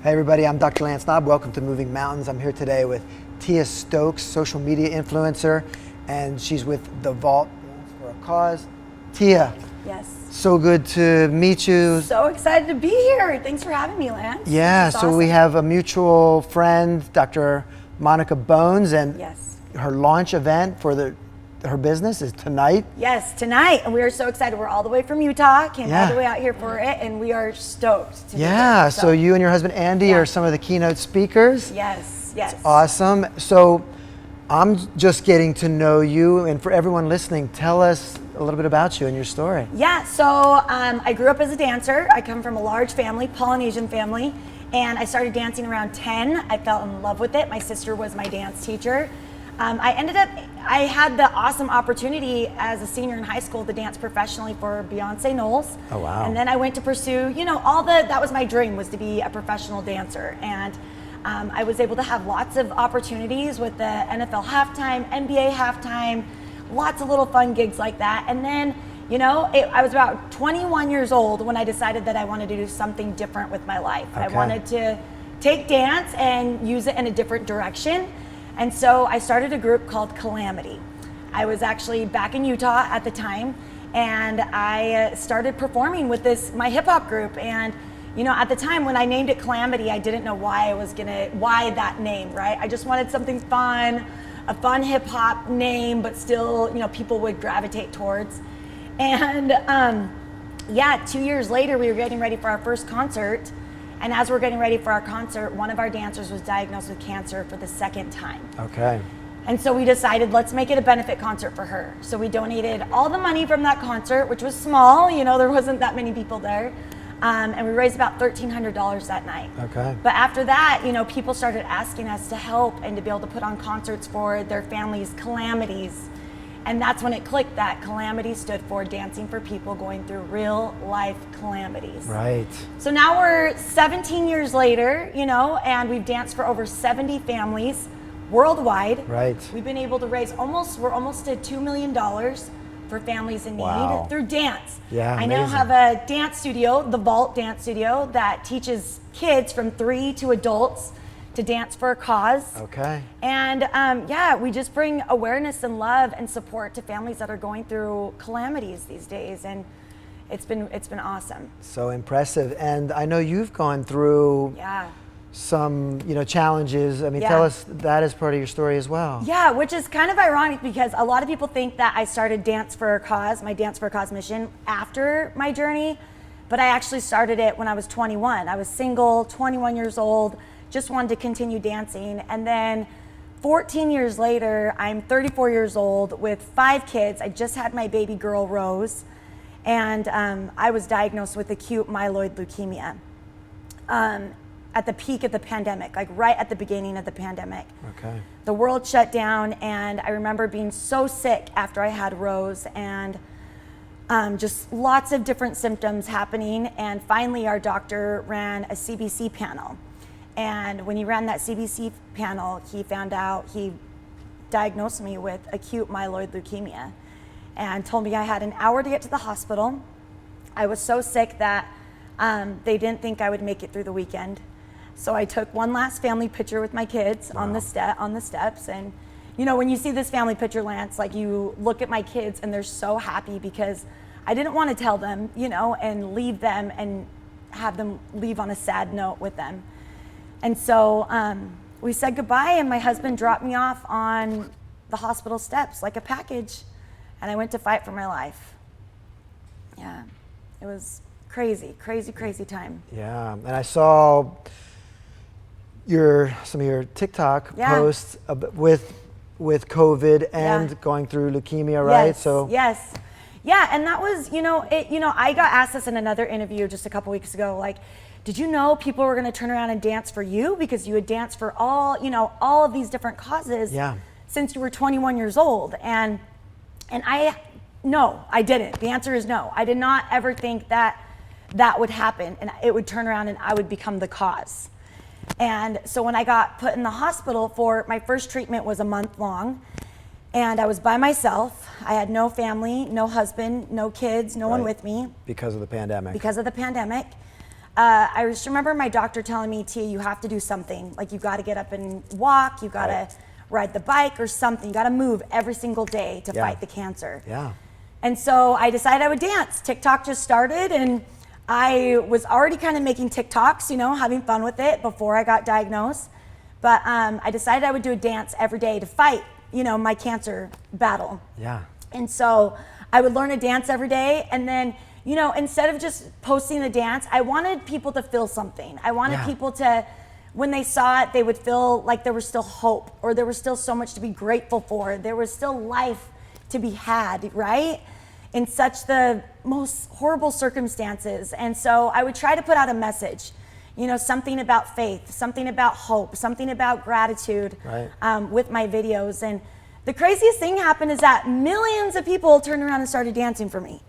Hey everybody, I'm Dr. Lance Knaub. Welcome to Moving Mountains. I'm here today with Tia Stokes, social media influencer, and she's with The Vault for a Cause. Tia. Yes. So good to meet you. So excited to be here. Thanks for having me, Lance. Yeah, so awesome. we have a mutual friend, Dr. Monica Bones, and yes. her launch event for her business is tonight. Yes, tonight, and we are so excited. We're all the way from Utah, came Yeah. all the way out here for it, and we are stoked to Yeah, do this. so you and your husband Andy are some of the keynote speakers. Yes, yes. It's awesome. So I'm just getting to know you, and for everyone listening, tell us a little bit about you and your story. Yeah, so I grew up as a dancer. I come from a large family, Polynesian family, and I started dancing around 10. I fell in love with it. My sister was my dance teacher. I had the awesome opportunity as a senior in high school to dance professionally for Beyonce Knowles. Oh, wow. And then I went to pursue, that was my dream, was to be a professional dancer. And I was able to have lots of opportunities with the NFL halftime, NBA halftime, lots of little fun gigs like that. And then, I was about 21 years old when I decided that I wanted to do something different with my life. Okay. I wanted to take dance and use it in a different direction. And so I started a group called Calamity. I was actually back in Utah at the time, and I started performing with my hip hop group. And at the time when I named it Calamity, I didn't know why that name, right? I just wanted something fun, a fun hip hop name, but still, people would gravitate towards. And 2 years later, we were getting ready for our first concert. And as we're getting ready for our concert, one of our dancers was diagnosed with cancer for the second time. Okay. And so we decided, let's make it a benefit concert for her. So we donated all the money from that concert, which was small, there wasn't that many people there. And we raised about $1,300 that night. Okay. But after that, people started asking us to help and to be able to put on concerts for their families' calamities. And that's when it clicked that Calamity stood for Dancing for People Going Through Real Life Calamities. Right. So now we're 17 years later, and we've danced for over 70 families worldwide. Right. We've been able to raise we're almost at $2 million for families in need Wow. through dance. Yeah, I now amazing. have a dance studio, the Vault Dance Studio, that teaches kids from 3 to adults to dance for a cause. Okay. And we just bring awareness and love and support to families that are going through calamities these days, and it's been awesome. So impressive. And I know you've gone through some, challenges. I mean, Yeah. tell us that as part of your story as well. Yeah, which is kind of ironic because a lot of people think that I started Dance for a Cause, my Dance for a Cause mission, after my journey, but I actually started it when I was 21. I was single, 21 years old, just wanted to continue dancing. And then 14 years later, I'm 34 years old with 5 kids. I just had my baby girl, Rose, and I was diagnosed with acute myeloid leukemia at the peak of the pandemic, like right at the beginning of the pandemic. Okay. The world shut down, and I remember being so sick after I had Rose, and just lots of different symptoms happening. And finally, our doctor ran a CBC panel. And when he ran that CBC panel, he diagnosed me with acute myeloid leukemia and told me I had an hour to get to the hospital. I was so sick that they didn't think I would make it through the weekend. So I took one last family picture with my kids on the steps. And when you see this family picture, Lance, like you look at my kids and they're so happy because I didn't want to tell them, and leave them and have them leave on a sad note with them. And so we said goodbye, and my husband dropped me off on the hospital steps like a package, and I went to fight for my life. Yeah, it was crazy, crazy, crazy time. Yeah, and I saw some of your TikTok posts with COVID and going through leukemia, right? Yes, so yes. Yeah, and that was, I got asked this in another interview just a couple weeks ago, like, did you know people were going to turn around and dance for you because you had danced for all of these different causes since you were 21 years old? And no, I didn't. The answer is no. I did not ever think that would happen and it would turn around and I would become the cause. And so when I got put in the hospital for my first treatment was a month long, and I was by myself. I had no family, no husband, no kids, no one with me. Because of the pandemic. Because of the pandemic. I just remember my doctor telling me, Tia, you have to do something. Like, you got to get up and walk. You got to ride the bike or something. You got to move every single day to fight the cancer. Yeah. And so I decided I would dance. TikTok just started, and I was already kind of making TikToks, you know, having fun with it before I got diagnosed. But I decided I would do a dance every day to fight, you know, my cancer battle. Yeah. And so I would learn a dance every day, and then, you know, instead of just posting the dance, I wanted people to feel something. I wanted people to, when they saw it, they would feel like there was still hope, or there was still so much to be grateful for. There was still life to be had, right? In such the most horrible circumstances. And so I would try to put out a message, you know, something about faith, something about hope, something about gratitude with my videos. And the craziest thing happened is that millions of people turned around and started dancing for me.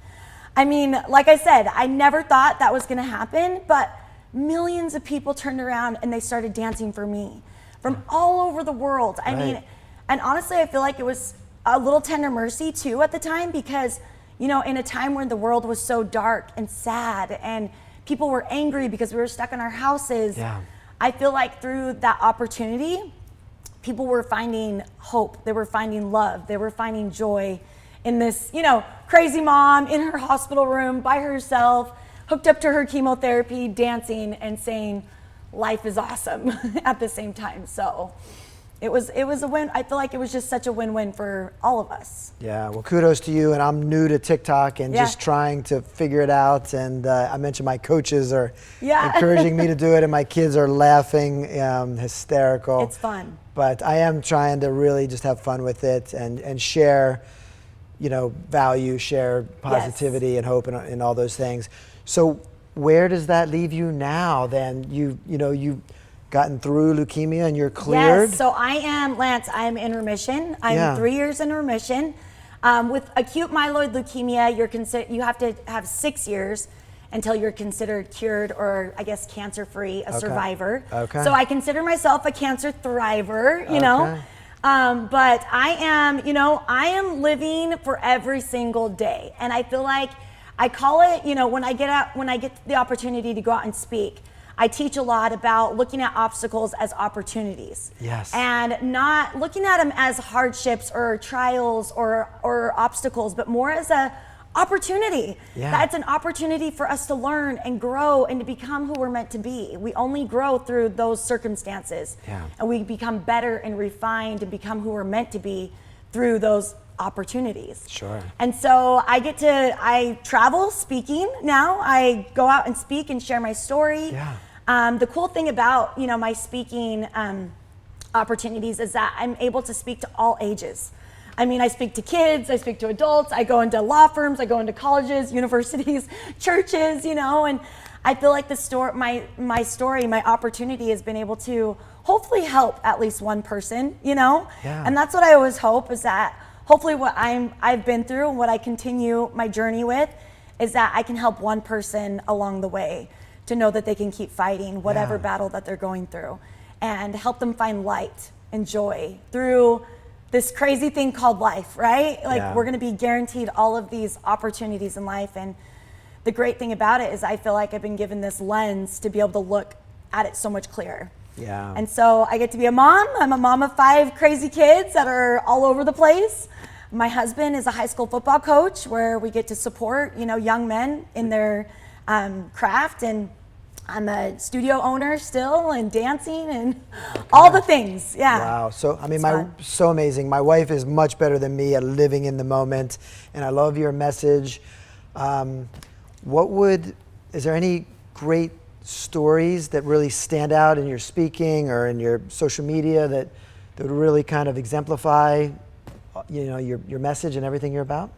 I mean, like I said, I never thought that was gonna happen, but millions of people turned around and they started dancing for me from all over the world. I mean, and honestly, I feel like it was a little tender mercy too at the time, because, you know, in a time when the world was so dark and sad and people were angry because we were stuck in our houses, I feel like through that opportunity, people were finding hope, they were finding love, they were finding joy in this, you know, crazy mom in her hospital room by herself, hooked up to her chemotherapy, dancing and saying, life is awesome at the same time. So it was a win. I feel like it was just such a win-win for all of us. Yeah, well, kudos to you. And I'm new to TikTok and just trying to figure it out. And I mentioned my coaches are encouraging me to do it, and my kids are laughing, hysterical. It's fun. But I am trying to really just have fun with it and share, you know, value, share positivity and hope and all those things. So where does that leave you now then? You've gotten through leukemia and you're cleared? Yes, so I am, Lance, I'm in remission. I'm 3 years in remission. With acute myeloid leukemia, you have to have 6 years until you're considered cured, or I guess cancer-free, a survivor. So I consider myself a cancer thriver, you know. But I am, you know, I am living for every single day. And I feel like I call it, you know, when I get the opportunity to go out and speak, I teach a lot about looking at obstacles as opportunities. Yes. And not looking at them as hardships or trials or obstacles, but more as a opportunity. That's an opportunity for us to learn and grow and to become who we're meant to be. We only grow through those circumstances. And we become better and refined and become who we're meant to be through those opportunities. Sure. And so I travel speaking now. I go out and speak and share my story. The cool thing about, you know, my speaking opportunities is that I'm able to speak to all ages. I mean, I speak to kids, I speak to adults, I go into law firms, I go into colleges, universities, churches, you know, and I feel like my opportunity has been able to hopefully help at least one person, you know? And that's what I always hope, is that hopefully what I've been through and what I continue my journey with is that I can help one person along the way to know that they can keep fighting whatever battle that they're going through, and help them find light and joy through this crazy thing called life, right? Like we're gonna be guaranteed all of these opportunities in life. And the great thing about it is I feel like I've been given this lens to be able to look at it so much clearer. And so I get to be a mom. I'm a mom of 5 crazy kids that are all over the place. My husband is a high school football coach, where we get to support, you know, young men in their craft. And I'm a studio owner still, and dancing and all the things. Wow. So, I mean, so amazing. My wife is much better than me at living in the moment, and I love your message. Is there any great stories that really stand out in your speaking or in your social media that would really kind of exemplify, you know, your message and everything you're about?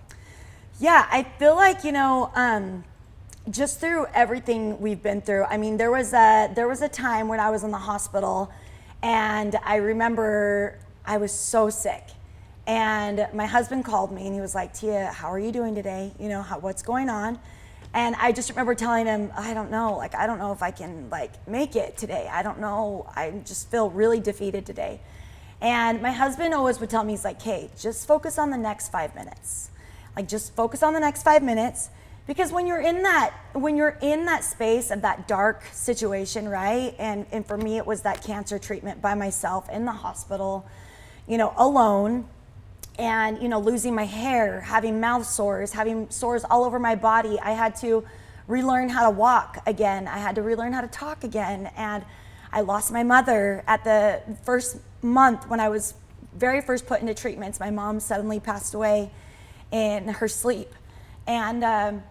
Yeah, I feel like, you know, just through everything we've been through. I mean, there was a time when I was in the hospital, and I remember I was so sick, and my husband called me and he was like, Tia, how are you doing today? You know, what's going on? And I just remember telling him, I don't know if I can make it today. I don't know. I just feel really defeated today. And my husband always would tell me, he's like, hey, just focus on the next 5 minutes. Like, just focus on the next 5 minutes. Because when you're in that space of that dark situation, right? And for me, it was that cancer treatment by myself in the hospital, alone, and, losing my hair, having mouth sores, having sores all over my body. I had to relearn how to walk again. I had to relearn how to talk again. And I lost my mother at the first month when I was very first put into treatments. My mom suddenly passed away in her sleep. And,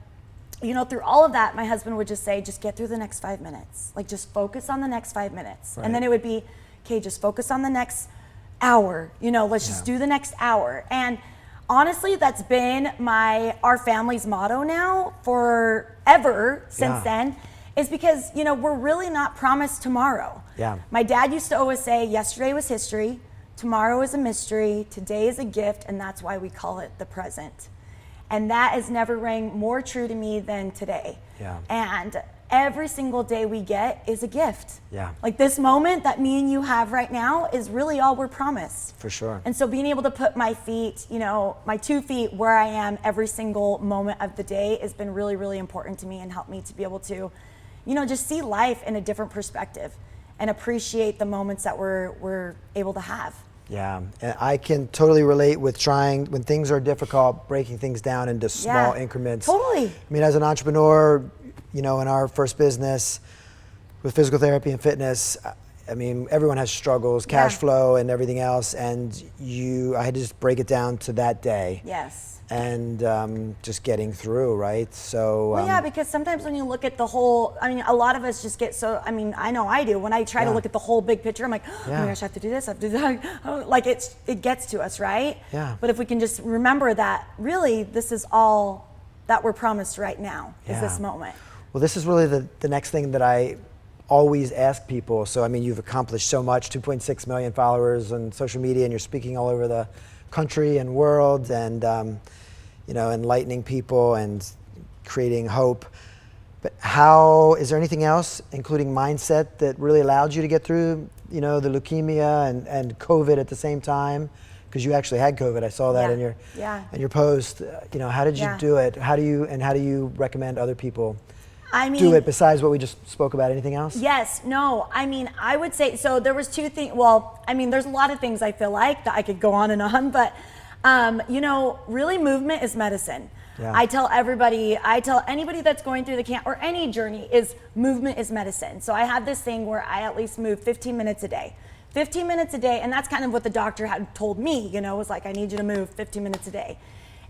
through all of that, my husband would just say, just get through the next 5 minutes. Like, just focus on the next 5 minutes. Right. And then it would be, okay, just focus on the next hour. Let's just do the next hour. And honestly, that's been our family's motto now forever since then, is because, we're really not promised tomorrow. Yeah. My dad used to always say, yesterday was history, tomorrow is a mystery, today is a gift, and that's why we call it the present. And that has never rang more true to me than today. Yeah. And every single day we get is a gift. Yeah. Like this moment that me and you have right now is really all we're promised. For sure. And so being able to put my feet, my 2 feet where I am every single moment of the day has been really, really important to me and helped me to be able to, just see life in a different perspective and appreciate the moments that we're able to have. Yeah, and I can totally relate with trying, when things are difficult, breaking things down into small increments. Totally. I mean, as an entrepreneur, in our first business with physical therapy and fitness, I mean, everyone has struggles, cash flow and everything else, and I had to just break it down to that day. Yes. And just getting through, right? So. Well, because sometimes when you look at the whole, a lot of us just get so, I know I do. When I try to look at the whole big picture, I'm like, oh my gosh, I have to do this, I have to do that. Like it gets to us, right? Yeah. But if we can just remember that, really, this is all that we're promised right now, is this moment. Well, this is really the next thing that I always ask people. So, you've accomplished so much, 2.6 million followers on social media, and you're speaking all over the country and world, and enlightening people and creating hope. But is there anything else, including mindset, that really allowed you to get through, the leukemia and COVID at the same time? Because you actually had COVID. I saw that in your post. How did you do it? How do you recommend other people do it besides what we just spoke about? Anything else? Yes, no. I would say, so there was 2 things. Well, there's a lot of things I feel like that I could go on and on, but really movement is medicine. Yeah. I tell anybody that's going through the camp or any journey, movement is medicine. So I have this thing where I at least move 15 minutes a day. 15 minutes a day, and that's kind of what the doctor had told me, was like, I need you to move 15 minutes a day.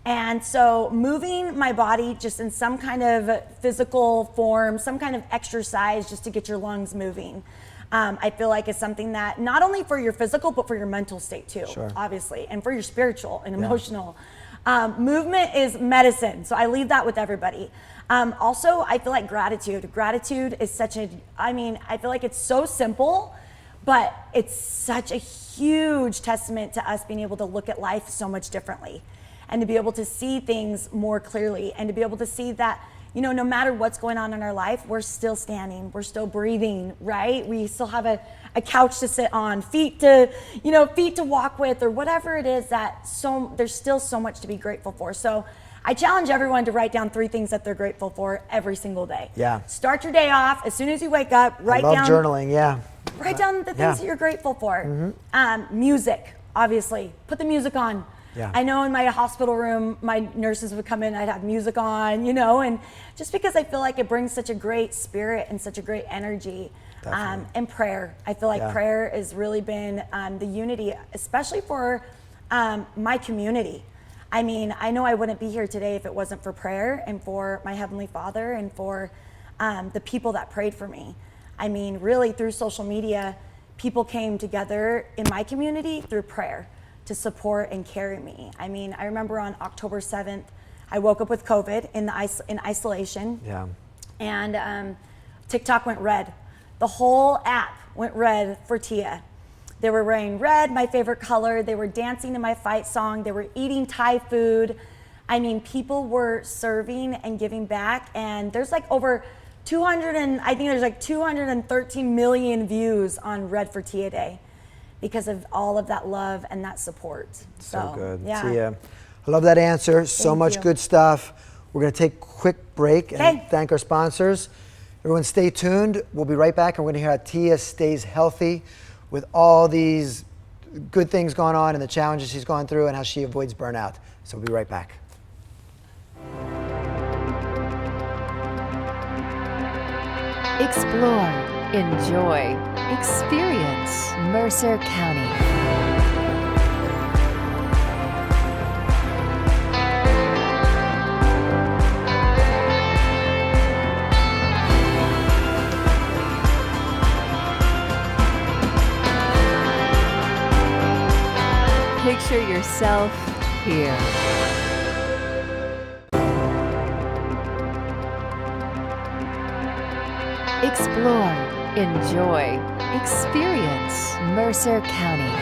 And so moving my body just in some kind of physical form, some kind of exercise just to get your lungs moving, I feel like it's something that not only for your physical, but for your mental state too, obviously, and for your spiritual and emotional. Movement is medicine, so I leave that with everybody. Also, I feel like gratitude. Gratitude is I feel like it's so simple, but it's such a huge testament to us being able to look at life so much differently and to be able to see things more clearly and to be able to see that, no matter what's going on in our life, we're still standing, we're still breathing, right? We still have a couch to sit on, feet to walk with, or whatever it is there's still so much to be grateful for. So I challenge everyone to write down 3 things that they're grateful for every single day. Yeah. Start your day off, as soon as you wake up, write down. I love journaling, Write down the things that you're grateful for. Mm-hmm. Music, obviously. Put the music on. Yeah. I know in my hospital room, my nurses would come in, I'd have music on, and just because I feel like it brings such a great spirit and such a great energy. And prayer. I feel like prayer has really been the unity, especially for my community. I know I wouldn't be here today if it wasn't for prayer and for my Heavenly Father and for the people that prayed for me. Really through social media, people came together in my community through prayer to support and carry me. I remember on October 7th, I woke up with COVID in isolation. Yeah. And TikTok went red. The whole app went red for Tia. They were wearing red, my favorite color. They were dancing to my fight song. They were eating Thai food. People were serving and giving back. And there's like over 213 million views on Red for Tia Day because of all of that love and that support. So good. Yeah. Tia, I love that answer. So much good stuff. We're going to take a quick break and thank our sponsors. Everyone stay tuned. We'll be right back, and we're going to hear how Tia stays healthy with all these good things going on and the challenges she's gone through and how she avoids burnout. So we'll be right back. Explore, enjoy, experience Mercer County. Picture yourself here. Explore, enjoy, experience Mercer County.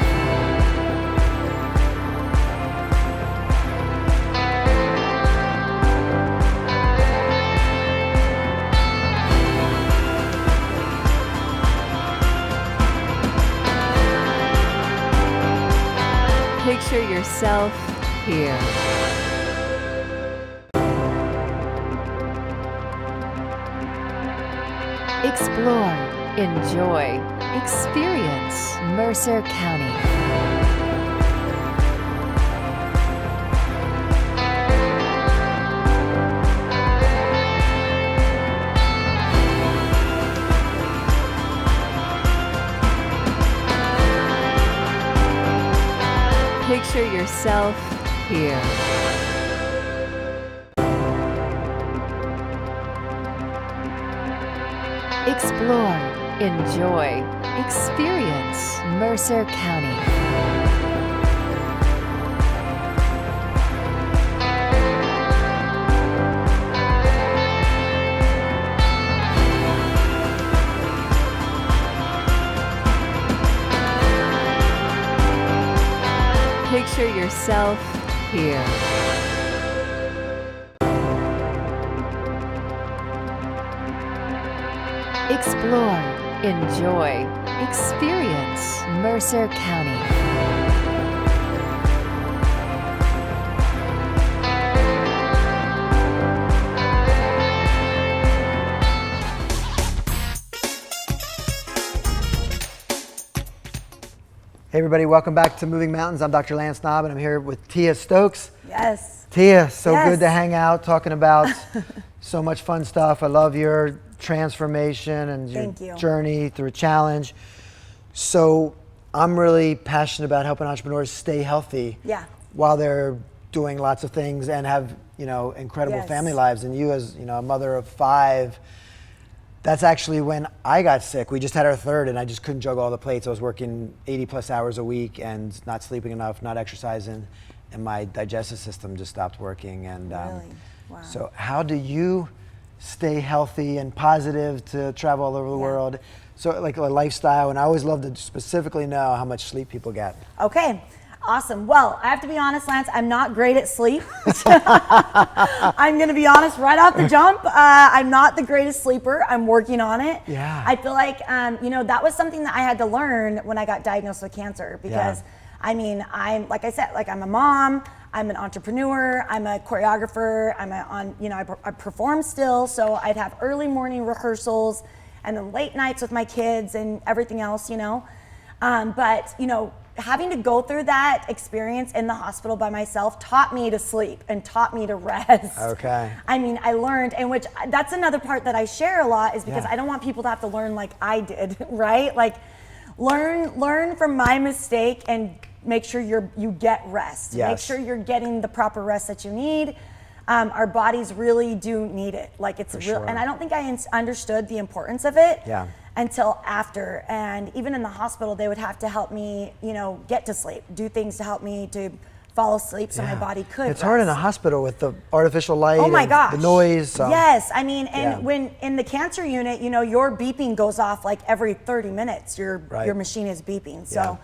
Picture yourself here. Explore, enjoy, experience Mercer County. Picture yourself here. Explore, enjoy, experience Mercer County. Picture yourself here. Explore, enjoy, experience Mercer County. Hey everybody, welcome back to Moving Mountains. I'm Dr. Lance Knaub, and I'm here with Tia Stokes. Yes. Tia, so good to hang out, talking about so much fun stuff. I love your transformation and your journey through a challenge. So I'm really passionate about helping entrepreneurs stay healthy while they're doing lots of things and have, incredible family lives. And you, as a mother of 5, that's actually when I got sick. We just had our 3rd, and I just couldn't juggle all the plates. I was working 80 plus hours a week and not sleeping enough, not exercising, and my digestive system just stopped working. And so how do you stay healthy and positive to travel all over the world? So like a lifestyle, and I always love to specifically know how much sleep people get. Okay. Awesome. Well, I have to be honest, Lance, I'm not great at sleep. I'm going to be honest right off the jump. I'm not the greatest sleeper. I'm working on it. Yeah. I feel like, that was something that I had to learn when I got diagnosed with cancer because, I'm, like I said, I'm a mom, I'm an entrepreneur, I'm a choreographer, I perform still. So I'd have early morning rehearsals and then late nights with my kids and everything else, having to go through that experience in the hospital by myself taught me to sleep and taught me to rest. Okay. I learned, and which that's another part that I share a lot is because I don't want people to have to learn like I did, right? Like learn from my mistake and make sure you get rest. Yes. Make sure you're getting the proper rest that you need. Our bodies really do need it. Like it's real, and I don't think I understood the importance of it. Until after. And even in the hospital, they would have to help me, get to sleep, do things to help me to fall asleep so my body could It's hard in a hospital with the artificial light and the noise. So. Yes, when in the cancer unit, your beeping goes off like every 30 minutes, your machine is beeping. So,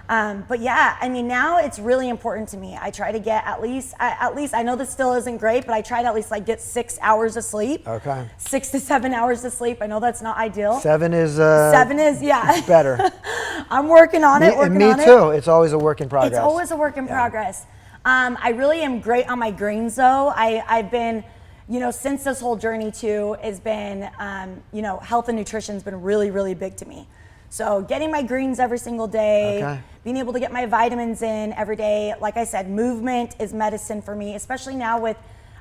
now it's really important to me. I try to get at least, I know this still isn't great, but I try to at least get 6 hours of sleep. Okay. 6 to 7 hours of sleep. I know that's not ideal. 7 is better. I'm working on it. Me too. It's always a work in progress. It's always a work in progress. I really am great on my greens though. I've been, since this whole journey too has been, health and nutrition has been really, really big to me. So getting my greens every single day, being able to get my vitamins in every day. Like I said, movement is medicine for me, especially now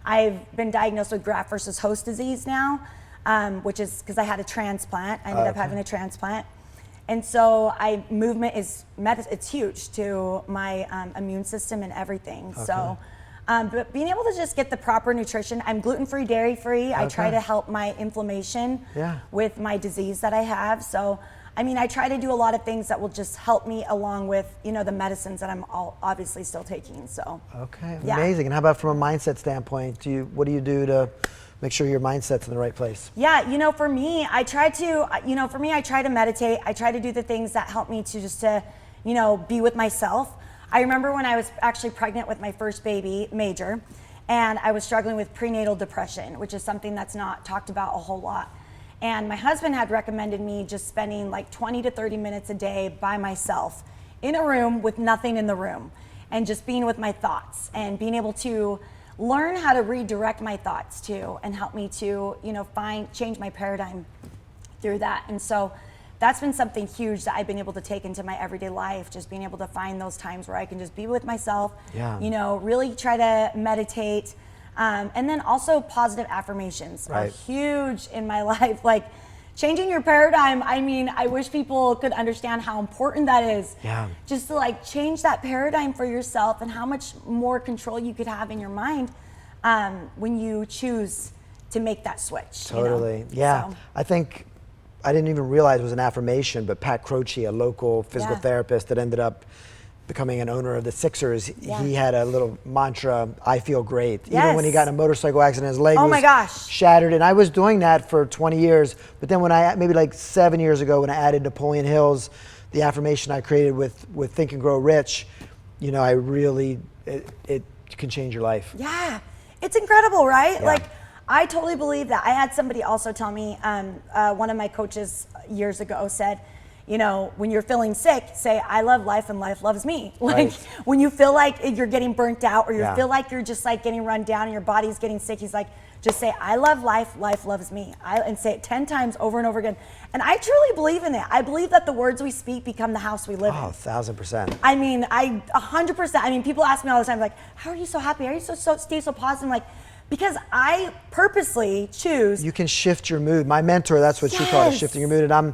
I've been diagnosed with graft versus host disease now, which is because I had a transplant. I ended up having a transplant. And so movement is it's huge to my immune system and everything. So, but being able to just get the proper nutrition, I'm gluten-free, dairy-free. I try to help my inflammation with my disease that I have. So, I try to do a lot of things that will just help me along with, the medicines that I'm obviously still taking. So. Okay, amazing. And how about from a mindset standpoint? What do you do to make sure your mindset's in the right place? Yeah, for me, I try to meditate. I try to do the things that help me to be with myself. I remember when I was actually pregnant with my first baby, Major, and I was struggling with prenatal depression, which is something that's not talked about a whole lot. And my husband had recommended me just spending like 20 to 30 minutes a day by myself in a room with nothing in the room and just being with my thoughts and being able to learn how to redirect my thoughts too and help me to, change my paradigm through that. And so that's been something huge that I've been able to take into my everyday life, just being able to find those times where I can just be with myself, really try to meditate. And then also positive affirmations are huge in my life. Like changing your paradigm. I wish people could understand how important that is. Yeah. Just to change that paradigm for yourself and how much more control you could have in your mind when you choose to make that switch. Totally. Yeah. So. I think I didn't even realize it was an affirmation, but Pat Croce, a local physical therapist that ended up becoming an owner of the Sixers, he had a little mantra, I feel great. Even when he got in a motorcycle accident, his leg was shattered. And I was doing that for 20 years. But then maybe 7 years ago, when I added Napoleon Hill's, the affirmation I created with Think and Grow Rich, I really, it can change your life. Yeah, it's incredible, right? Yeah. I totally believe that. I had somebody also tell me, one of my coaches years ago said, when you're feeling sick, say, I love life and life loves me. When you feel like you're getting burnt out or you feel like you're just getting run down and your body's getting sick, he's like, just say, I love life, life loves me. And say it 10 times over and over again. And I truly believe in it. I believe that the words we speak become the house we live in. 1,000%. 100%. People ask me all the time, how are you so happy? Are you stay so positive? I'm because I purposely choose. You can shift your mood. My mentor, that's what she called it, shifting your mood. And I'm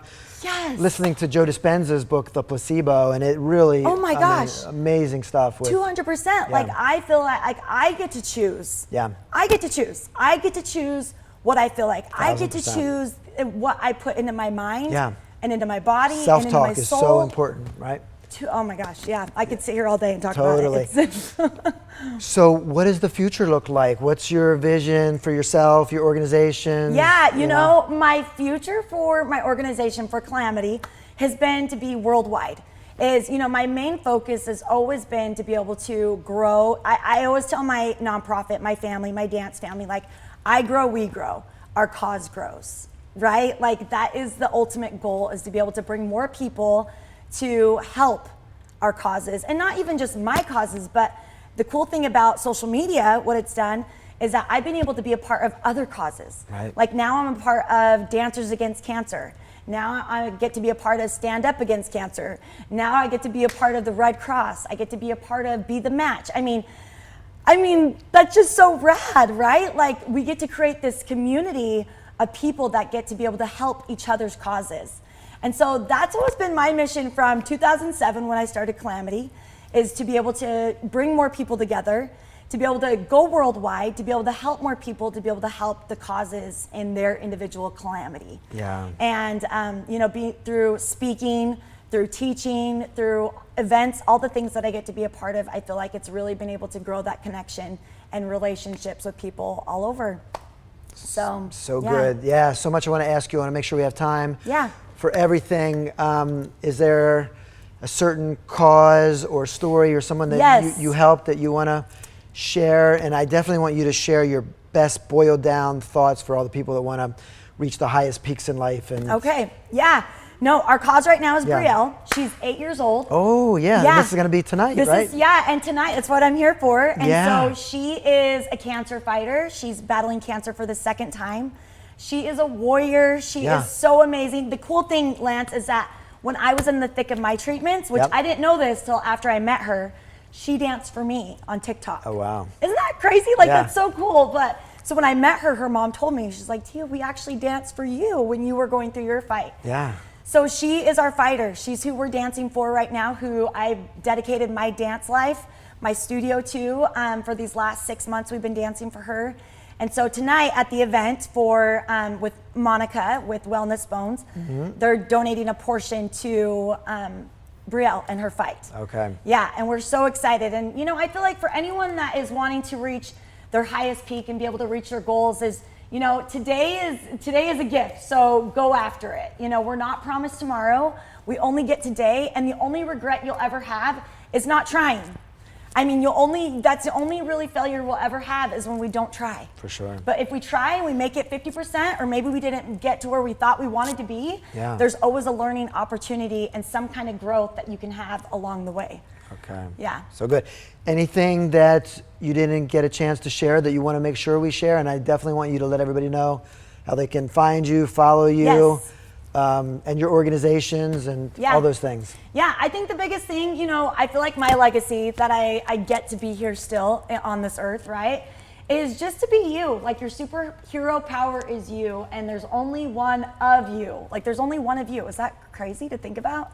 listening to Joe Dispenza's book, The Placebo, and it really, amazing stuff. 200%. I feel like I get to choose. Yeah. I get to choose. I get to choose what I feel like. 1,000%. I get to choose what I put into my mind and into my body. Self-talk and into my is soul. so important, right? Oh my gosh, yeah. I could sit here all day and talk about it. So what does the future look like? What's your vision for yourself, your organization? Yeah, my future for my organization, for Calamity, has been to be worldwide. My main focus has always been to be able to grow. I always tell my nonprofit, my family, my dance family, I grow, we grow, our cause grows, right? That is the ultimate goal, is to be able to bring more people to help our causes, and not even just my causes, but the cool thing about social media, what it's done, is that I've been able to be a part of other causes. Right. Now I'm a part of Dancers Against Cancer. Now I get to be a part of Stand Up Against Cancer. Now I get to be a part of the Red Cross. I get to be a part of Be the Match. That's just so rad, right? We get to create this community of people that get to be able to help each other's causes. And so that's always been my mission from 2007 when I started Calamity, is to be able to bring more people together, to be able to go worldwide, to be able to help more people, to be able to help the causes in their individual calamity. Yeah. And through speaking, through teaching, through events, all the things that I get to be a part of, I feel like it's really been able to grow that connection and relationships with people all over. So good. Yeah, so much I want to ask you. I want to make sure we have time. Yeah. For everything, is there a certain cause or story or someone that you helped that you want to share? And I definitely want you to share your best boiled down thoughts for all the people that want to reach the highest peaks in life. And No, our cause right now is Yeah. Brielle. She's 8 years old. Oh, yeah. Yeah. This is going to be tonight, This right? is, yeah, and tonight, it's what I'm here for. And Yeah. so she is a cancer fighter. She's battling cancer for the second time. She is a warrior. She Yeah. is so amazing. The cool thing, Lance, is that when I was in the thick of my treatments, which Yep. I didn't know this till after I met her, she danced for me on TikTok. Oh, wow. Isn't that crazy? Like, Yeah. that's so cool. But so when I met her, her mom told me, she's like, Tia, we actually danced for you when you were going through your fight. Yeah. So she is our fighter. She's who we're dancing for right now, who I dedicated my dance life, my studio to. For these last 6 months, we've been dancing for her. And so tonight at the event for with Monica with Wellness Bones, they're donating a portion to Brielle and her fight. Okay. Yeah, and we're so excited. And you know, I feel like for anyone that is wanting to reach their highest peak and be able to reach their goals is, you know, today is a gift. So go after it. You know, we're not promised tomorrow. We only get today, and the only regret you'll ever have is not trying. I mean, that's the only really failure we'll ever have is when we don't try. For sure. But if we try and we make it 50%, or maybe we didn't get to where we thought we wanted to be, Yeah. there's always a learning opportunity and some kind of growth that you can have along the way. Okay. Yeah. So good. Anything that you didn't get a chance to share that you want to make sure we share? And I definitely want you to let everybody know how they can find you, follow you, Yes. and your organizations and Yeah. all those things. Yeah, I think the biggest thing, you know, I feel like my legacy that I get to be here still on this earth, right, is just to be you. Like, your superhero power is you, and there's only one of you. Like, there's only one of you. Is that crazy to think about?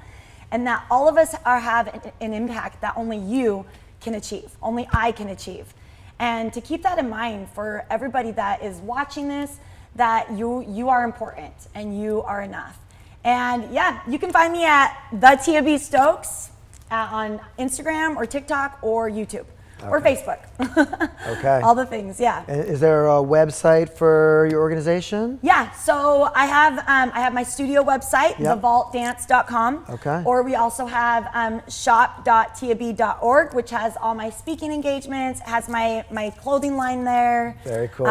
And that all of us have an impact that only you can achieve, only I can achieve. And to keep that in mind for everybody that is watching this, that you are important and you are enough. And yeah, you can find me at the Tia Stokes on Instagram or TikTok or YouTube or Facebook. Okay. All the things, yeah. And is there a website for your organization? Yeah, so I have my studio website, Yep. thevaultdance.com. Okay. Or we also have shop.tiab.org, which has all my speaking engagements, has my clothing line there. Very cool.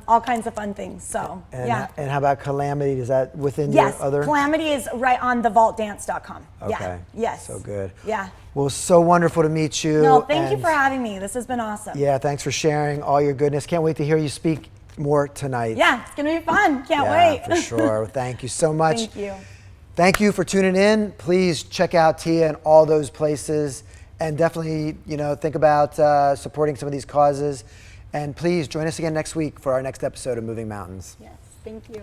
All kinds of fun things. So And, yeah. and how about Calamity? Is that within Yes, your other? Calamity is right on thevaultdance.com. Okay. Yeah. Yes. So good. Yeah. Well, so wonderful to meet you. No, thank you and for having me. This has been awesome. Yeah, thanks for sharing all your goodness. Can't wait to hear you speak more tonight. Yeah, it's gonna be fun. Can't Yeah, wait. for sure. Thank you so much. Thank you. Thank you for tuning in. Please check out Tia in all those places, and definitely, you know, think about supporting some of these causes. And please join us again next week for our next episode of Moving Mountains. Yes, thank you.